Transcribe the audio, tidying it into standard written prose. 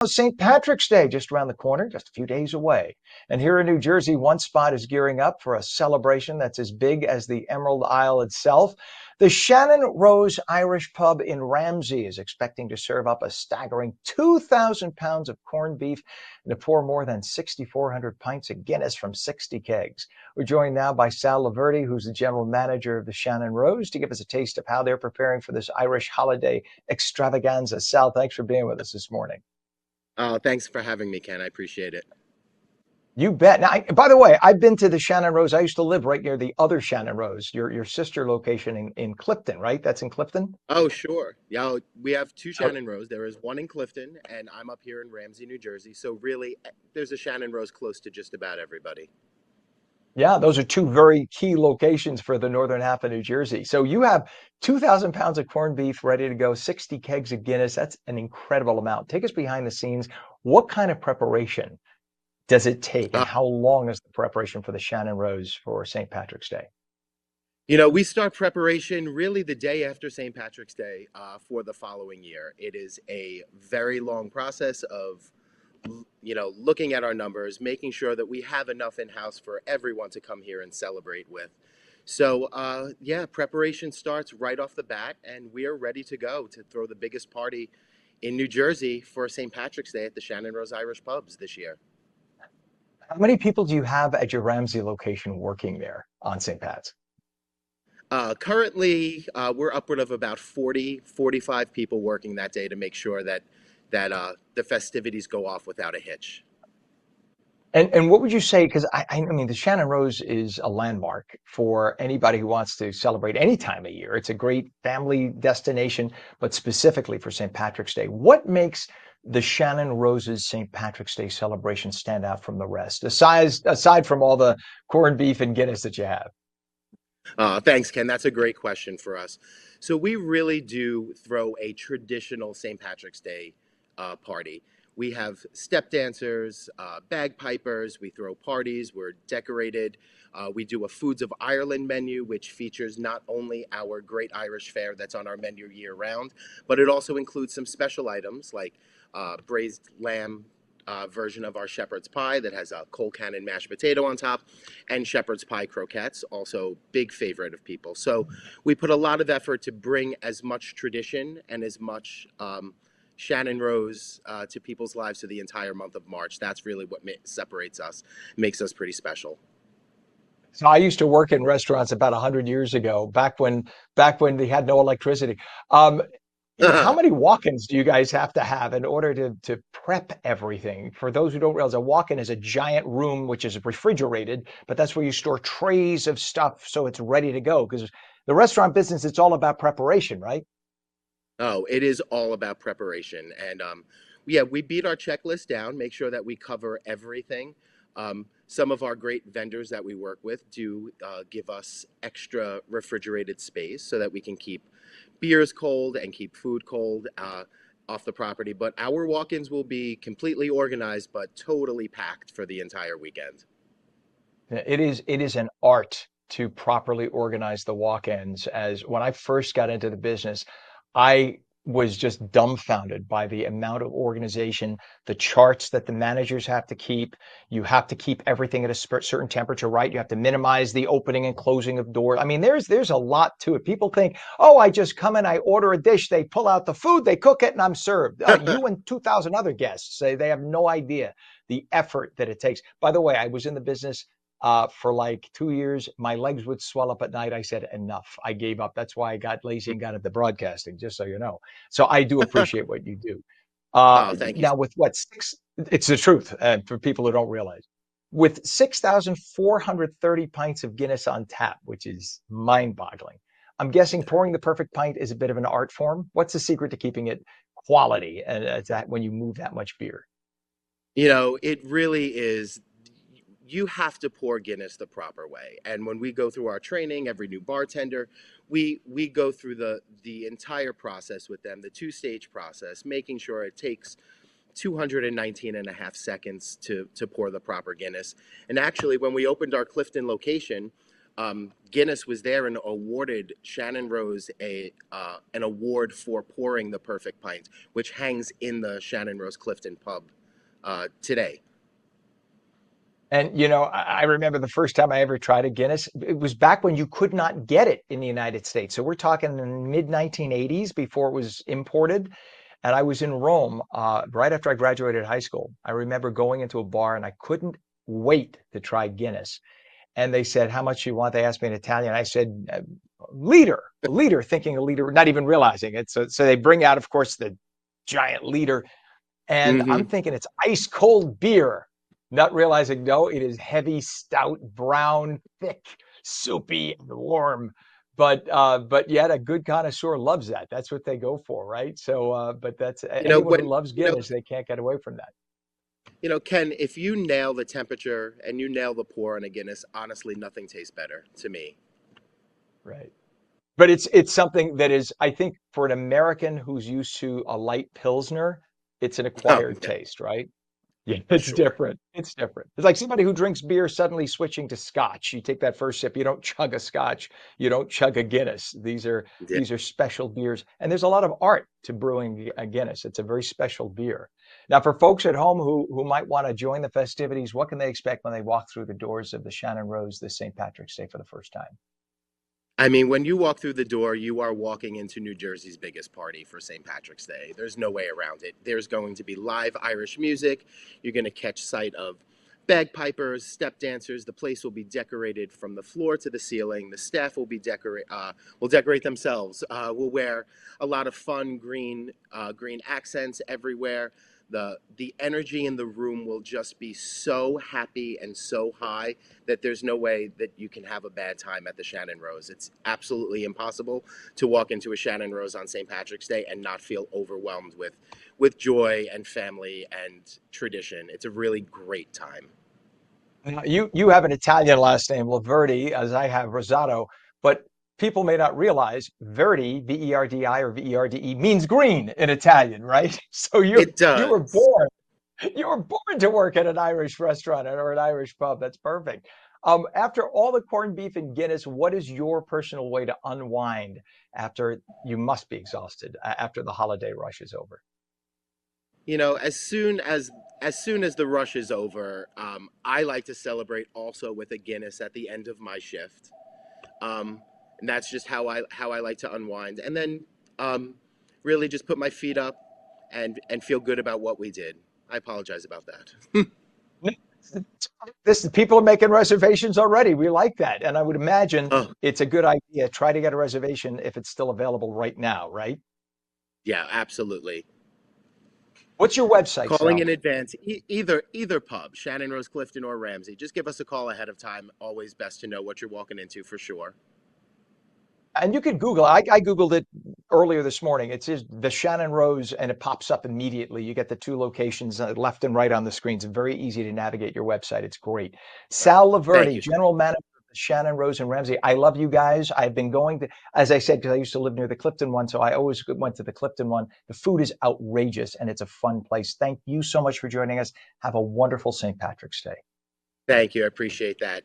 St. Patrick's Day just around the corner, just a few days away. And here in New Jersey, one spot is gearing up for a celebration that's as big as the Emerald Isle itself. The Shannon Rose Irish Pub in Ramsey is expecting to serve up a staggering 2,000 pounds of corned beef and to pour more than 6,400 pints of Guinness from 60 kegs. We're joined now by Sal La Verdi, who's the general manager of the Shannon Rose, to give us a taste of how they're preparing for this Irish holiday extravaganza. Sal, thanks for being with us this morning. Thanks for having me, Ken. I appreciate it. You bet. Now, by the way, I've been to the Shannon Rose. I used to live right near the other Shannon Rose, your sister location in Clifton, right? That's in Clifton. Oh, sure. Yeah, we have two So, Shannon Rose. There is one in Clifton, and I'm up here in Ramsey, New Jersey. So really, there's a Shannon Rose close to just about everybody. yeah, those are two very key locations for the northern half of New Jersey. So you have 2,000 pounds of corned beef ready to go, 60 kegs of Guinness. That's an incredible amount. Take us behind the scenes. What kind of preparation does it take, and Uh, how long is the preparation for the Shannon Rose for St. Patrick's Day? we start preparation really the day after St. Patrick's Day for the following year. It is a very long process of looking at our numbers, making sure that we have enough in house for everyone to come here and celebrate with. So, yeah, preparation starts right off the bat, and we are ready to go to throw the biggest party in New Jersey for St. Patrick's Day at the Shannon Rose Irish Pubs this year. How many people do you have at your Ramsey location working there on St. Pat's? Currently, we're upward of about 45 people working that day to make sure that the festivities go off without a hitch. And what would you say? Because I mean, the Shannon Rose is a landmark for anybody who wants to celebrate any time of year. It's a great family destination, but specifically for St. Patrick's Day. What makes the Shannon Rose's St. Patrick's Day celebration stand out from the rest, aside from all the corned beef and Guinness that you have? Thanks, Ken. That's a great question for us. So we really do throw a traditional St. Patrick's Day party. We have step dancers, bagpipers. We throw parties. We're decorated. We do a Foods of Ireland menu, which features not only our great Irish fare that's on our menu year round, but it also includes some special items like braised lamb version of our shepherd's pie that has a cold cannon mashed potato on top, and shepherd's pie croquettes, also big favorite of people. So we put a lot of effort to bring as much tradition and as much Shannon Rose to people's lives for the entire month of March. That's really what separates us, makes us pretty special. So I used to work in restaurants about 100 years ago, back when they had no electricity. Um, how many walk-ins do you guys have to have in order to prep everything? For those who don't realize, a walk-in is a giant room which is refrigerated, but that's where you store trays of stuff so it's ready to go. Because the restaurant business, it's all about preparation, right? Oh, it is all about preparation. And yeah, we beat our checklist down, make sure that we cover everything. Some of our great vendors that we work with do give us extra refrigerated space so that we can keep beers cold and keep food cold off the property. But our walk ins will be completely organized, but totally packed for the entire weekend. It is an art to properly organize the walk-ins. As when I first got into the business, I was just dumbfounded by the amount of organization, the charts that the managers have to keep. You have to keep everything at a certain temperature, right? You have to minimize the opening and closing of doors. I mean, there's a lot to it. People think, oh, I just come in, I order a dish, they pull out the food, they cook it, and I'm served. You and 2,000 other guests say they have no idea the effort that it takes. By the way, I was in the business for like 2 years. My legs would swell up at night. I said, enough. I gave up. That's why I got lazy and got into broadcasting, just so you know. So I do appreciate what you do. Oh, thank you. Now, with what it's the truth, for people who don't realize, with 6,430 pints of Guinness on tap, which is mind boggling. I'm guessing pouring the perfect pint is a bit of an art form. What's the secret to keeping it quality and that when you move that much beer? It really is. You have to pour Guinness the proper way. And when we go through our training, every new bartender, we go through the entire process with them, the two-stage process, making sure it takes 219 and a half seconds to pour the proper Guinness. And actually, when we opened our Clifton location, Guinness was there and awarded Shannon Rose an award for pouring the perfect pint, which hangs in the Shannon Rose Clifton pub today. And I remember the first time I ever tried a Guinness. It was back when you could not get it in the United States. So we're talking in the mid 1980s before it was imported. And I was in Rome right after I graduated high school. I remember going into a bar and I couldn't wait to try Guinness. And they said, "How much you want?" They asked me in Italian. I said, a liter, thinking a liter, not even realizing it. So they bring out, of course, the giant liter. And Hmm. I'm thinking it's ice cold beer, not realizing, no, it is heavy, stout, brown, thick, soupy, and warm. But yet a good connoisseur loves that. That's what they go for, right? So, but that's You know, anyone who when, loves you know, Guinness, they can't get away from that. Ken, if you nail the temperature and you nail the pour on a Guinness, honestly, nothing tastes better to me. Right. But it's something that is, I think, for an American who's used to a light Pilsner, it's an Oh, acquired yeah, taste, right? Yeah, for it's sure. different. It's different. It's like somebody who drinks beer suddenly switching to scotch. You take that first sip, you don't chug a scotch, you don't chug a Guinness. Yeah. These are special beers, and there's a lot of art to brewing a Guinness. It's a very special beer. Now, for folks at home who might want to join the festivities, what can they expect when they walk through the doors of the Shannon Rose this St. Patrick's Day for the first time? I mean, when you walk through the door, you are walking into New Jersey's biggest party for St. Patrick's Day. There's no way around it. There's going to be live Irish music. You're going to catch sight of bagpipers, step dancers. The place will be decorated from the floor to the ceiling. The staff will decorate themselves. Will wear a lot of fun green accents everywhere. The energy in the room will just be so happy and so high that there's no way that you can have a bad time at the Shannon Rose. It's absolutely impossible to walk into a Shannon Rose on St. Patrick's Day and not feel overwhelmed with joy and family and tradition. It's a really great time. Now, you have an Italian last name, La Verdi, as I have Rosato, but people may not realize Verdi, Verdi or Verde, means green in Italian, right? So It you were does. born you were born to work at an Irish restaurant or an Irish pub. That's perfect. After all the corned beef and Guinness, what is your personal way to unwind after you must be exhausted after the holiday rush is over? As soon as the rush is over, I like to celebrate also with a Guinness at the end of my shift. And that's just how I like to unwind, and then um, really just put my feet up and feel good about what we did. I apologize about that. This people are making reservations already. We like that, and I would imagine Oh, it's a good idea. Try to get a reservation if it's still available right now, right? yeah, absolutely. What's your website, Calling Sal? in advance, either pub, Shannon Rose Clifton or Ramsey. Just give us a call ahead of time. Always best to know what you're walking into for sure. And you can Google. I Googled it earlier this morning. It's just the Shannon Rose, and it pops up immediately. You get the two locations left and right on the screens. It's very easy to navigate your website. It's great. Sal La Thank Verdi, you. General Manager of the Shannon Rose and Ramsey. I love you guys. I've been going to, as I said, because I used to live near the Clifton one, so I always went to the Clifton one. The food is outrageous, and it's a fun place. Thank you so much for joining us. Have a wonderful St. Patrick's Day. Thank you. I appreciate that.